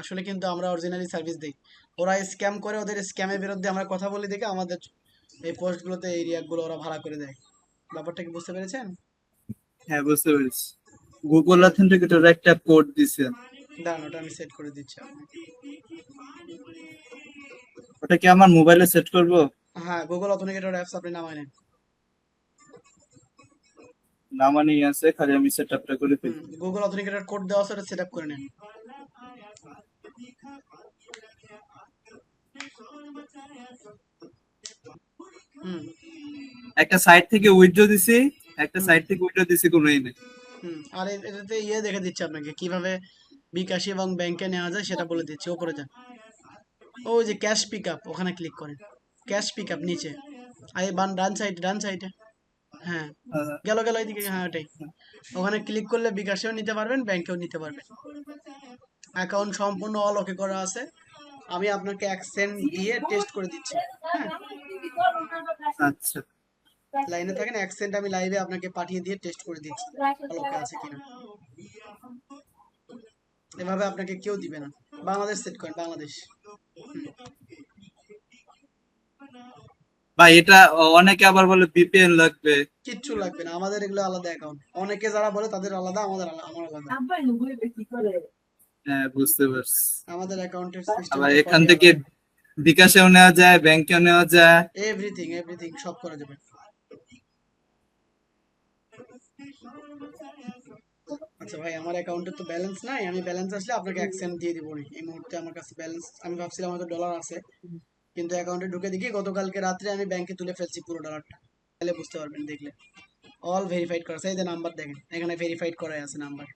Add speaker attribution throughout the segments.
Speaker 1: আসলে কিন্তু আমরা অরিজিনালি সার্ভিস দেই। ওরা স্ক্যাম করে, ওদের স্ক্যামের বিরুদ্ধে আমরা কথা বলি দেখে আমাদের এই পোস্টগুলোতে এই রিয়াক্টগুলো ওরা ভাড়া করে দেয়। ব্যাপারটা কি বুঝতে পেরেছেন?
Speaker 2: হ্যাঁ, বুঝতে পেরেছি। গুগল
Speaker 1: ঠিক আছে,
Speaker 2: অথেন্টিকেটর একটা কোড দিছে।
Speaker 1: দাঁড়ান ওটা আমি সেট করে দিচ্ছি আপনাকে।
Speaker 2: ওটা কি আমার মোবাইলে সেট করব?
Speaker 1: হ্যাঁ, গুগল অথেন্টিকেটর অ্যাপস আপনি নামায় নেন।
Speaker 2: নামানি আছে, খালি আমি সেটআপটা করে
Speaker 1: হুম,
Speaker 2: ফেলি।
Speaker 1: গুগল অথেন্টিকেটর কোড দেওয়া আছে, ওটা সেট আপ করে নেন। হুম
Speaker 2: একটা সাইট থেকে উইথড্র দিছি, একটা
Speaker 1: হুম
Speaker 2: সাইট থেকে উইথড্র দিছি, কোনোই নেই।
Speaker 1: হুম আর এটাতে ইয়ে দেখে দিচ্ছে আপনাকে কিভাবে বিকাশে এবং ব্যাংকে নেওয়া যায়, সেটা বলে দিচ্ছি। ওপরে যান, ওই যে ক্যাশ পিক আপ, ওখানে ক্লিক করেন। ক্যাশ পিক আপ নিচে, আর এই ডান সাইডে, ডান সাইডে। হ্যাঁ,
Speaker 2: আহ,
Speaker 1: গেল গেল এইদিকে, হ্যাঁ ওটাই। ওখানে ক্লিক করলে বিকাশেও নিতে পারবেন, ব্যাংকেও নিতে পারবেন। অ্যাকাউন্ট সম্পূর্ণ অল ওকে করা আছে। আমি আপনাকে অ্যাকসেন্ট দিয়ে টেস্ট করে দিচ্ছি। হ্যাঁ,
Speaker 2: আচ্ছা।
Speaker 1: লাইনে থাকেন, অ্যাকসেন্ট আমি লাইভে আপনাকে পাঠিয়ে দিয়ে টেস্ট করে দিচ্ছি অল ওকে আছে কিনা। এভাবে আপনাকে কেউ দিবে না। বাংলাদেশ সেট করেন, বাংলাদেশ।
Speaker 2: ভাই এটা অনেকে আবার বলে ভিপিএন লাগবে।
Speaker 1: কিচ্ছু লাগবে না, আমাদের এগুলো আলাদা অ্যাকাউন্ট। অনেকে যারা বলে তাদের আলাদা, আমাদের আলাদা, আমার আলাদা।
Speaker 2: হ্যাঁ, বুঝতে পারছি।
Speaker 1: আমাদের অ্যাকাউন্টের সিস্টেম
Speaker 2: আবার এখান
Speaker 1: টোটালি
Speaker 2: থেকে
Speaker 1: আলাদা।
Speaker 2: বিকাশেও নেওয়া যায়, ব্যাংকেও নেওয়া যায়।
Speaker 1: এভরিথিং এভরিথিং সব করা যাবে। আচ্ছা ভাই, আমার অ্যাকাউন্টে তো ব্যালেন্স নাই, আমি ব্যালেন্স আসলে আপনাকে অ্যাকসেন্ট দিয়ে দিব। এই মুহূর্তে আমার কাছে ব্যালেন্স, আমি ভাবছিলাম হয়তো ডলার আছে, কিন্তু অ্যাকাউন্টে ঢুকে দেখি গতকালকে রাত্রে আমি ব্যাংকে তুলে ফেলছি পুরো ডলারটা। তাহলে বুঝতে পারবেন দেখলে। অল ভেরিফাইড করা আছে, এই যে নাম্বার দেখেন, এখানে ভেরিফাইড করাই আছে নাম্বার।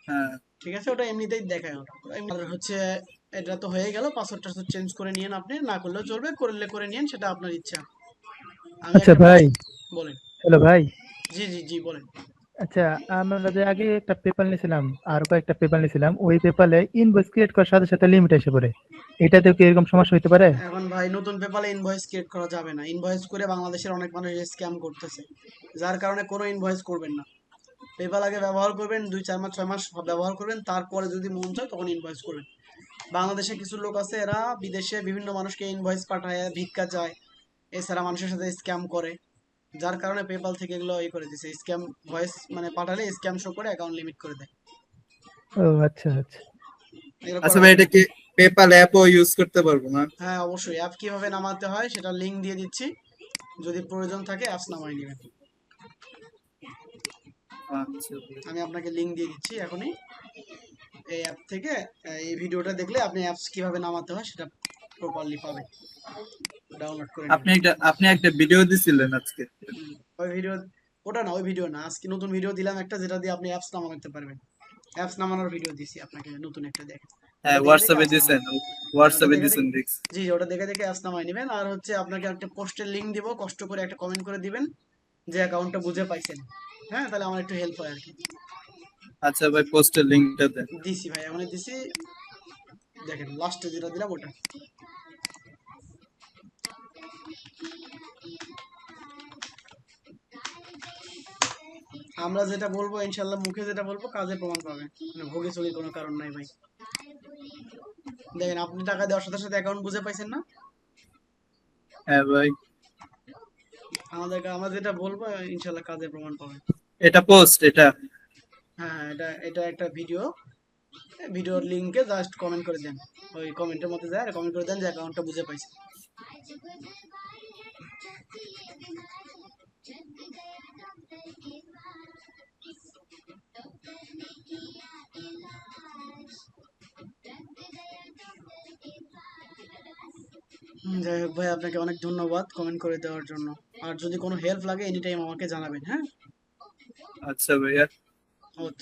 Speaker 2: হ্যাঁ।
Speaker 1: ঠিক আছে, ওটা এমনিতেই দেখায় ওটা। আর হচ্ছে এটা তো হয়ে গেল। পাসওয়ার্ডটা চেঞ্জ করে নিয়েন, আপনি না করলেও চলবে, করলে করে নিয়েন, সেটা আপনার ইচ্ছা। আমি
Speaker 3: আচ্ছা
Speaker 1: একটা
Speaker 3: ভাই।
Speaker 1: বলেন।
Speaker 3: হ্যালো ভাই।
Speaker 1: জি জি জি, বলেন।
Speaker 3: আচ্ছা, আমরা যে আগে একটা পেপাল নিয়েছিলাম, আর কয়েকটা পেপাল নিয়েছিলাম, ওই পেপালে ইনভয়েস ক্রিয়েট করার সাথে সাথে লিমিট এসে পড়ে। এটাতেও কি এরকম সমস্যা হতে পারে?
Speaker 1: এখন ভাই নতুন পেপালে ইনভয়েস ক্রিয়েট করা যাবে না। ইনভয়েস করে বাংলাদেশের অনেক মানুষ স্ক্যাম করতেছে, যার কারণে কোনো ইনভয়েস করবেন না। পেপাল আগে ব্যবহার করবেন, 2 4 মাস 6 মাস ব্যবহার করবেন, তারপরে যদি মন চায় তখন ইনভয়েস করবেন। বাংলাদেশে কিছু লোক আছে, এরা বিদেশে বিভিন্ন মানুষকে ইনভয়েস পাঠায়, ভিক্ষা চায়, এছাড়া মানুষের সাথে স্ক্যাম করে। যার কারণে পেপাল থেকে এগুলো করে দিছে, স্ক্যাম ভয়েস মানে পাঠালে স্ক্যাম শো করে অ্যাকাউন্ট লিমিট করে দেয়।
Speaker 3: ও আচ্ছা আচ্ছা।
Speaker 1: এগুলো
Speaker 2: আচ্ছা
Speaker 1: করা
Speaker 2: ভাই,
Speaker 1: যাবে
Speaker 2: এটা
Speaker 1: না।
Speaker 2: কি পেপাল অ্যাপও ইউজ করতে পারবো না?
Speaker 1: হ্যাঁ অবশ্যই, অ্যাপ কিভাবে নামাতে হয় সেটা লিংক দিয়ে দিচ্ছি, যদি প্রয়োজন থাকে অ্যাপস নামাই নেবেন।
Speaker 2: আচ্ছা ভাই।
Speaker 1: আমি আপনাকে লিংক দিয়ে দিচ্ছি এখনই। এই অ্যাপ থেকে এই ভিডিওটা দেখলে আপনি অ্যাপস কিভাবে নামাতে হয় সেটা প্রপারলি পাবেন। ডাউনলোড করে নেবেন।
Speaker 2: আপনি একটা ভিডিও দিছিলেন আজকে।
Speaker 1: ওই ভিডিও, ওটা না, ওই ভিডিও না, আজকে নতুন ভিডিও দিলাম একটা, যেটা দিয়ে আপনি অ্যাপস নামাতে পারবেন। অ্যাপস নামানোর ভিডিও দিছি আপনাকে নতুন একটা, দেখেন।
Speaker 2: হ্যাঁ,
Speaker 1: ওটা দেখে দেখে
Speaker 2: হোয়াটসঅ্যাপে
Speaker 1: অ্যাপস নামান।
Speaker 2: দিছেন।
Speaker 1: হ্যাঁ, ওটা
Speaker 2: হোয়াটসঅ্যাপে
Speaker 1: দেখে
Speaker 2: দিছেন
Speaker 1: দেখে,
Speaker 2: দেখছি।
Speaker 1: জি ওটা দেখে দেখে অ্যাপস নামাই নেবেন। আর হচ্ছে আপনাকে একটা পোস্টের লিংক দিব, কষ্ট করে একটা কমেন্ট করে দিবেন যে অ্যাকাউন্টটা বুঝে পাইছেন। হ্যাঁ, তাহলে আমার একটু হেল্প হয় আর কি।
Speaker 2: আচ্ছা ভাই, পোস্টের লিংকটা দেন।
Speaker 1: দিছি ভাই, এখনই দিছি। দেখেন লাস্টে যেটা দিলাম ওটা। আমরা যেটা বলবো ইনশাল্লাহ, মুখে যেটা বলবো কাজে প্রমাণ পাবে, মানে ভোগে চলির কোনো কারণ নাই ভাই। দেখেন, আপনি টাকা দেওয়ার সাথে সাথে অ্যাকাউন্ট বুঝে পাইছেন না?
Speaker 2: হ্যাঁ ভাই।
Speaker 1: আমরা যেটা বলবো ইনশাল্লাহ কাজে প্রমাণ পাবেন।
Speaker 2: এটা পোস্ট এটা।
Speaker 1: হ্যাঁ হ্যাঁ, এটা এটা একটা ভিডিও। ভিডিওর লিংকে জাস্ট কমেন্ট করে দেন, ওই কমেন্টের মধ্যে যায় কমেন্ট করে দেন যে অ্যাকাউন্টটা বুঝে পাইছে। যাই হোক ভাই, আপনাকে অনেক ধন্যবাদ কমেন্ট করে দেওয়ার জন্য। আর যদি কোনো হেল্প লাগে এনি টাইম আমাকে জানাবেন, হ্যাঁ।
Speaker 2: আচ্ছা ভাইয়া।
Speaker 1: ওকে।